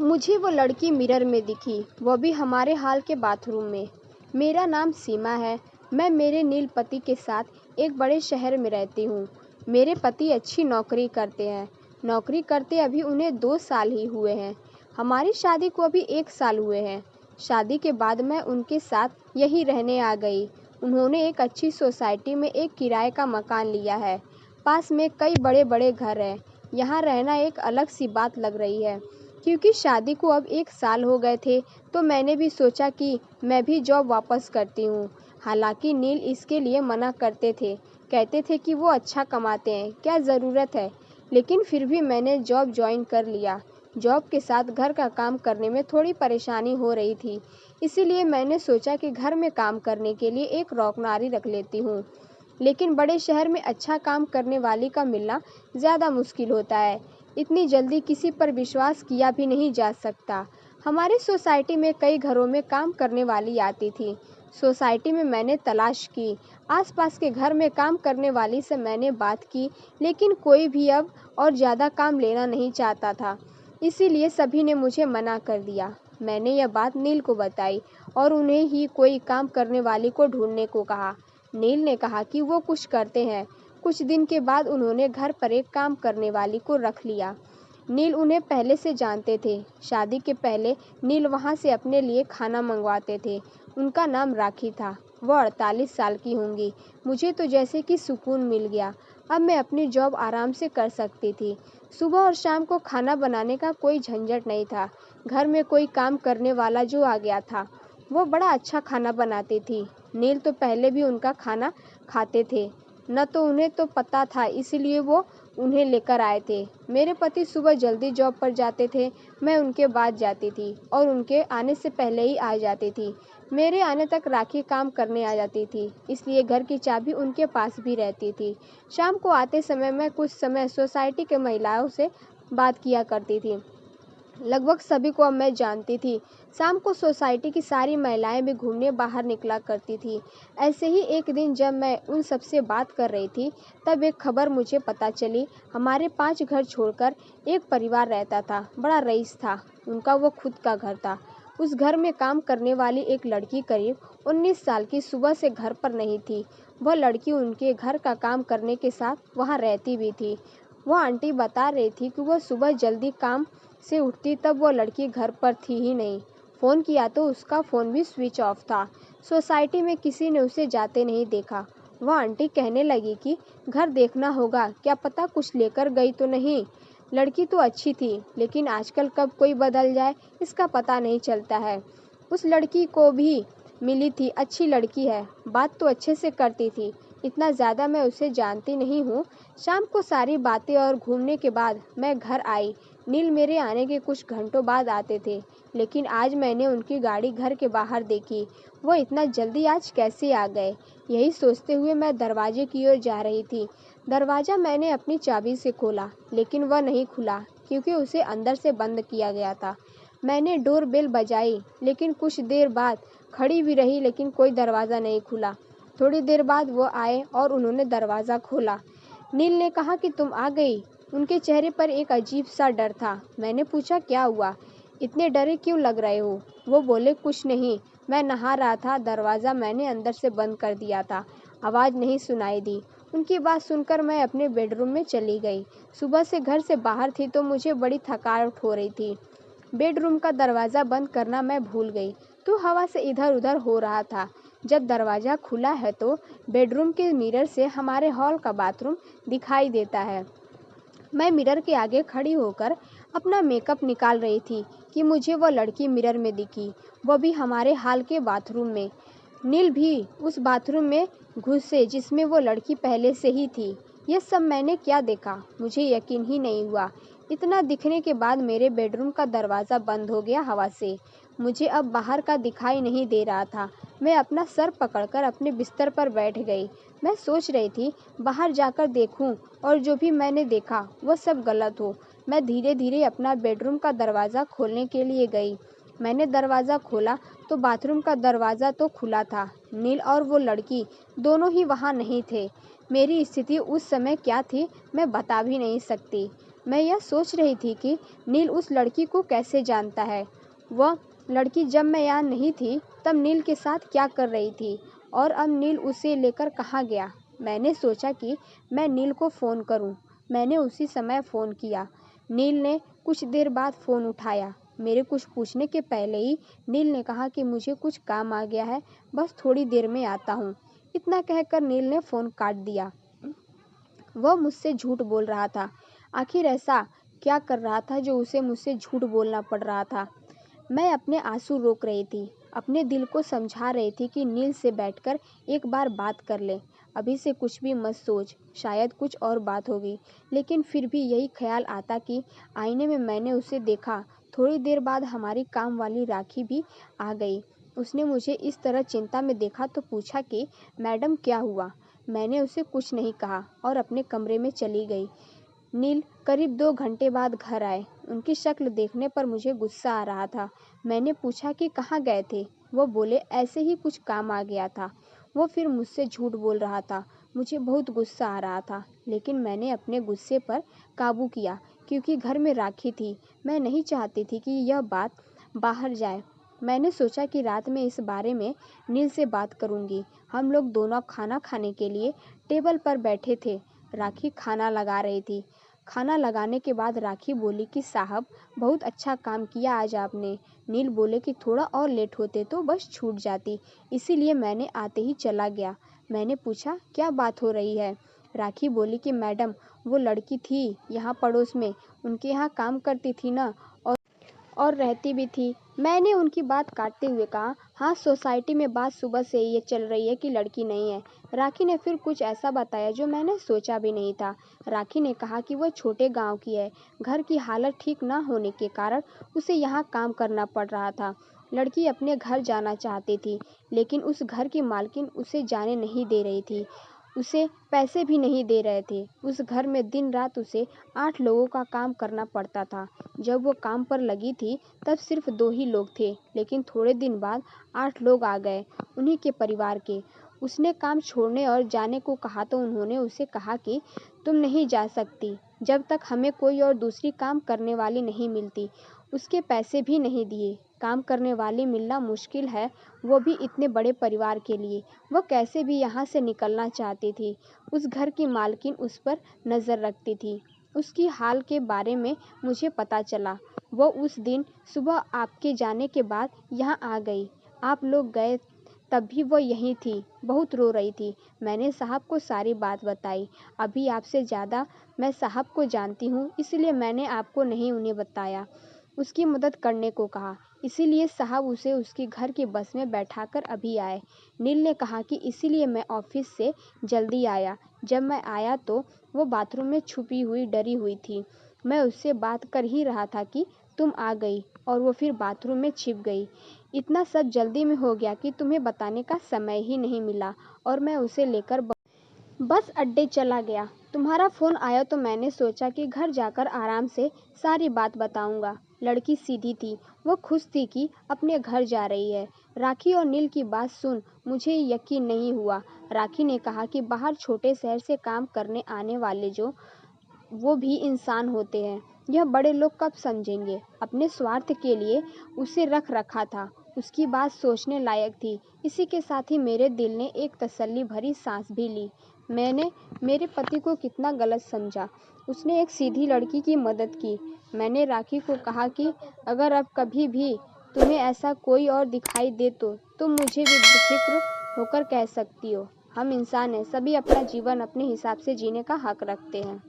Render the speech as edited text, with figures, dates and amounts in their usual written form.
मुझे वो लड़की मिरर में दिखी, वो भी हमारे हॉल के बाथरूम में। मेरा नाम सीमा है। मैं मेरे नील पति के साथ एक बड़े शहर में रहती हूँ। मेरे पति अच्छी नौकरी करते हैं। नौकरी करते अभी उन्हें 2 साल ही हुए हैं। हमारी शादी को अभी 1 साल हुए हैं। शादी के बाद मैं उनके साथ यहीं रहने आ गई। उन्होंने एक अच्छी सोसाइटी में एक किराए का मकान लिया है। पास में कई बड़े-बड़े घर हैं। यहाँ रहना एक अलग सी बात लग रही है। क्योंकि शादी को अब 1 साल हो गए थे, तो मैंने भी सोचा कि मैं भी जॉब वापस करती हूँ। हालांकि नील इसके लिए मना करते थे, कहते थे कि वो अच्छा कमाते हैं, क्या ज़रूरत है। लेकिन फिर भी मैंने जॉब ज्वाइन कर लिया। जॉब के साथ घर का काम करने में थोड़ी परेशानी हो रही थी, इसीलिए मैंने सोचा कि घर में काम करने के लिए एक नौकरानी रख लेती हूँ। लेकिन बड़े शहर में अच्छा काम करने वाली का मिलना ज़्यादा मुश्किल होता है। इतनी जल्दी किसी पर विश्वास किया भी नहीं जा सकता। हमारी सोसाइटी में कई घरों में काम करने वाली आती थी। सोसाइटी में मैंने तलाश की। आसपास के घर में काम करने वाली से मैंने बात की, लेकिन कोई भी अब और ज़्यादा काम लेना नहीं चाहता था। इसीलिए सभी ने मुझे मना कर दिया। मैंने यह बात नील को बताई और उन्हें ही कोई काम करने वाली को ढूंढने को कहा। नील ने कहा कि वो कुछ करते हैं। कुछ दिन के बाद उन्होंने घर पर एक काम करने वाली को रख लिया। नील उन्हें पहले से जानते थे। शादी के पहले नील वहाँ से अपने लिए खाना मंगवाते थे। उनका नाम राखी था। वो 48 साल की होंगी। मुझे तो जैसे कि सुकून मिल गया। अब मैं अपनी जॉब आराम से कर सकती थी। सुबह और शाम को खाना बनाने का कोई झंझट नहीं था। घर में कोई काम करने वाला जो आ गया था, वो बड़ा अच्छा खाना बनाती थी। नील तो पहले भी उनका खाना खाते थे, न तो उन्हें तो पता था, इसलिए वो उन्हें लेकर आए थे। मेरे पति सुबह जल्दी जॉब पर जाते थे। मैं उनके बाद जाती थी और उनके आने से पहले ही आ जाती थी। मेरे आने तक राखी काम करने आ जाती थी, इसलिए घर की चाबी उनके पास भी रहती थी। शाम को आते समय मैं कुछ समय सोसाइटी के महिलाओं से बात किया करती थी। लगभग सभी को अब मैं जानती थी। शाम को सोसाइटी की सारी महिलाएं भी घूमने बाहर निकला करती थी। ऐसे ही एक दिन जब मैं उन सबसे बात कर रही थी, तब एक खबर मुझे पता चली। हमारे 5 घर छोड़कर एक परिवार रहता था। बड़ा रईस था। उनका वो खुद का घर था। उस घर में काम करने वाली एक लड़की करीब 19 साल की सुबह से घर पर नहीं थी। वह लड़की उनके घर का काम करने के साथ वहाँ रहती भी थी। वह आंटी बता रही थी कि वह सुबह जल्दी काम से उठती तब वो लड़की घर पर थी ही नहीं। फ़ोन किया तो उसका फ़ोन भी स्विच ऑफ था। सोसाइटी में किसी ने उसे जाते नहीं देखा। वह आंटी कहने लगी कि घर देखना होगा, क्या पता कुछ लेकर गई तो नहीं। लड़की तो अच्छी थी, लेकिन आजकल कब कोई बदल जाए इसका पता नहीं चलता है। उस लड़की को भी मिली थी, अच्छी लड़की है, बात तो अच्छे से करती थी। इतना ज़्यादा मैं उसे जानती नहीं हूँ। शाम को सारी बातें और घूमने के बाद मैं घर आई। नील मेरे आने के कुछ घंटों बाद आते थे, लेकिन आज मैंने उनकी गाड़ी घर के बाहर देखी। वो इतना जल्दी आज कैसे आ गए? यही सोचते हुए मैं दरवाजे की ओर जा रही थी। दरवाज़ा मैंने अपनी चाबी से खोला, लेकिन वह नहीं खुला, क्योंकि उसे अंदर से बंद किया गया था। मैंने डोर बेल बजाई, लेकिन कुछ देर बाद खड़ी भी रही, लेकिन कोई दरवाज़ा नहीं खुला। थोड़ी देर बाद वो आए और उन्होंने दरवाज़ा खोला। नील ने कहा कि तुम आ गई। उनके चेहरे पर एक अजीब सा डर था। मैंने पूछा, क्या हुआ? इतने डरे क्यों लग रहे हो? वो बोले, कुछ नहीं, मैं नहा रहा था, दरवाज़ा मैंने अंदर से बंद कर दिया था, आवाज़ नहीं सुनाई दी। उनकी बात सुनकर मैं अपने बेडरूम में चली गई। सुबह से घर से बाहर थी तो मुझे बड़ी थकावट हो रही थी। बेडरूम का दरवाज़ा बंद करना मैं भूल गई, तो हवा से इधर उधर हो रहा था। जब दरवाज़ा खुला है तो बेडरूम के मिरर से हमारे हॉल का बाथरूम दिखाई देता है। मैं मिरर के आगे खड़ी होकर अपना मेकअप निकाल रही थी कि मुझे वह लड़की मिरर में दिखी, वह भी हमारे हॉल के बाथरूम में। नील भी उस बाथरूम में घुसे जिसमें वो लड़की पहले से ही थी। यह सब मैंने क्या देखा, मुझे यकीन ही नहीं हुआ। इतना दिखने के बाद मेरे बेडरूम का दरवाज़ा बंद हो गया हवा से। मुझे अब बाहर का दिखाई नहीं दे रहा था। मैं अपना सर पकड़कर अपने बिस्तर पर बैठ गई। मैं सोच रही थी बाहर जाकर देखूं और जो भी मैंने देखा वह सब गलत हो। मैं धीरे धीरे अपना बेडरूम का दरवाज़ा खोलने के लिए गई। मैंने दरवाज़ा खोला तो बाथरूम का दरवाज़ा तो खुला था। नील और वो लड़की दोनों ही वहाँ नहीं थे। मेरी स्थिति उस समय क्या थी मैं बता भी नहीं सकती। मैं यह सोच रही थी कि नील उस लड़की को कैसे जानता है। वह लड़की जब मैं यहाँ नहीं थी तब नील के साथ क्या कर रही थी और अब नील उसे लेकर कहाँ गया। मैंने सोचा कि मैं नील को फ़ोन करूं। मैंने उसी समय फ़ोन किया। नील ने कुछ देर बाद फ़ोन उठाया। मेरे कुछ पूछने के पहले ही नील ने कहा कि मुझे कुछ काम आ गया है, बस थोड़ी देर में आता हूँ। इतना कहकर नील ने फ़ोन काट दिया। वह मुझसे झूठ बोल रहा था। आखिर ऐसा क्या कर रहा था जो उसे मुझसे झूठ बोलना पड़ रहा था। मैं अपने आंसू रोक रही थी, अपने दिल को समझा रही थी कि नील से बैठकर एक बार बात कर ले। अभी से कुछ भी मत सोच, शायद कुछ और बात होगी। लेकिन फिर भी यही ख्याल आता कि आईने में मैंने उसे देखा। थोड़ी देर बाद हमारी काम वाली राखी भी आ गई। उसने मुझे इस तरह चिंता में देखा तो पूछा कि मैडम क्या हुआ। मैंने उसे कुछ नहीं कहा और अपने कमरे में चली गई। नील करीब 2 घंटे बाद घर आए। उनकी शक्ल देखने पर मुझे गुस्सा आ रहा था। मैंने पूछा कि कहाँ गए थे। वो बोले ऐसे ही कुछ काम आ गया था। वो फिर मुझसे झूठ बोल रहा था। मुझे बहुत गुस्सा आ रहा था, लेकिन मैंने अपने गुस्से पर काबू किया क्योंकि घर में राखी थी। मैं नहीं चाहती थी कि यह बात बाहर जाए। मैंने सोचा कि रात में इस बारे में नील से बात करूंगी। हम लोग दोनों खाना खाने के लिए टेबल पर बैठे थे। राखी खाना लगा रही थी। खाना लगाने के बाद राखी बोली कि साहब बहुत अच्छा काम किया आज आपने। नील बोले कि थोड़ा और लेट होते तो बस छूट जाती, इसीलिए मैंने आते ही चला गया। मैंने पूछा क्या बात हो रही है। राखी बोली कि मैडम वो लड़की थी यहाँ पड़ोस में, उनके यहाँ काम करती थी ना और रहती भी थी। मैंने उनकी बात काटते हुए कहा हाँ सोसाइटी में बात सुबह से ये चल रही है कि लड़की नहीं है। राखी ने फिर कुछ ऐसा बताया जो मैंने सोचा भी नहीं था। राखी ने कहा कि वह छोटे गांव की है। घर की हालत ठीक ना होने के कारण उसे यहाँ काम करना पड़ रहा था। लड़की अपने घर जाना चाहती थी, लेकिन उस घर की मालकिन उसे जाने नहीं दे रही थी। उसे पैसे भी नहीं दे रहे थे। उस घर में दिन रात उसे 8 लोगों का काम करना पड़ता था। जब वो काम पर लगी थी तब सिर्फ 2 ही लोग थे, लेकिन थोड़े दिन बाद 8 लोग आ गए, उन्हीं के परिवार के। उसने काम छोड़ने और जाने को कहा तो उन्होंने उसे कहा कि तुम नहीं जा सकती जब तक हमें कोई और दूसरी काम करने वाली नहीं मिलती। उसके पैसे भी नहीं दिए। काम करने वाली मिलना मुश्किल है, वो भी इतने बड़े परिवार के लिए। वह कैसे भी यहाँ से निकलना चाहती थी। उस घर की मालकिन उस पर नज़र रखती थी। उसकी हाल के बारे में मुझे पता चला। वो उस दिन सुबह आपके जाने के बाद यहाँ आ गई। आप लोग गए तब भी वो यहीं थी, बहुत रो रही थी। मैंने साहब को सारी बात बताई। अभी आपसे ज़्यादा मैं साहब को जानती हूँ, इसलिए मैंने आपको नहीं उन्हें बताया। उसकी मदद करने को कहा, इसीलिए साहब उसे उसके घर की बस में बैठाकर अभी आए। नील ने कहा कि इसीलिए मैं ऑफिस से जल्दी आया। जब मैं आया तो वो बाथरूम में छुपी हुई डरी हुई थी। मैं उससे बात कर ही रहा था कि तुम आ गई और वो फिर बाथरूम में छिप गई। इतना सब जल्दी में हो गया कि तुम्हें बताने का समय ही नहीं मिला और मैं उसे लेकर बस अड्डे चला गया। तुम्हारा फ़ोन आया तो मैंने सोचा कि घर जाकर आराम से सारी बात बताऊंगा। लड़की सीधी थी, वो खुश थी कि अपने घर जा रही है। राखी और नील की बात सुन मुझे यकीन नहीं हुआ। राखी ने कहा कि बाहर छोटे शहर से काम करने आने वाले जो वो भी इंसान होते हैं, यह बड़े लोग कब समझेंगे। अपने स्वार्थ के लिए उसे रख रखा था। उसकी बात सोचने लायक थी। इसी के साथ ही मेरे दिल ने एक तसल्ली भरी सांस भी ली। मैंने मेरे पति को कितना गलत समझा। उसने एक सीधी लड़की की मदद की। मैंने राखी को कहा कि अगर अब कभी भी तुम्हें ऐसा कोई और दिखाई दे तो तुम मुझे भी बेफिक्र होकर कह सकती हो। हम इंसान हैं, सभी अपना जीवन अपने हिसाब से जीने का हक रखते हैं।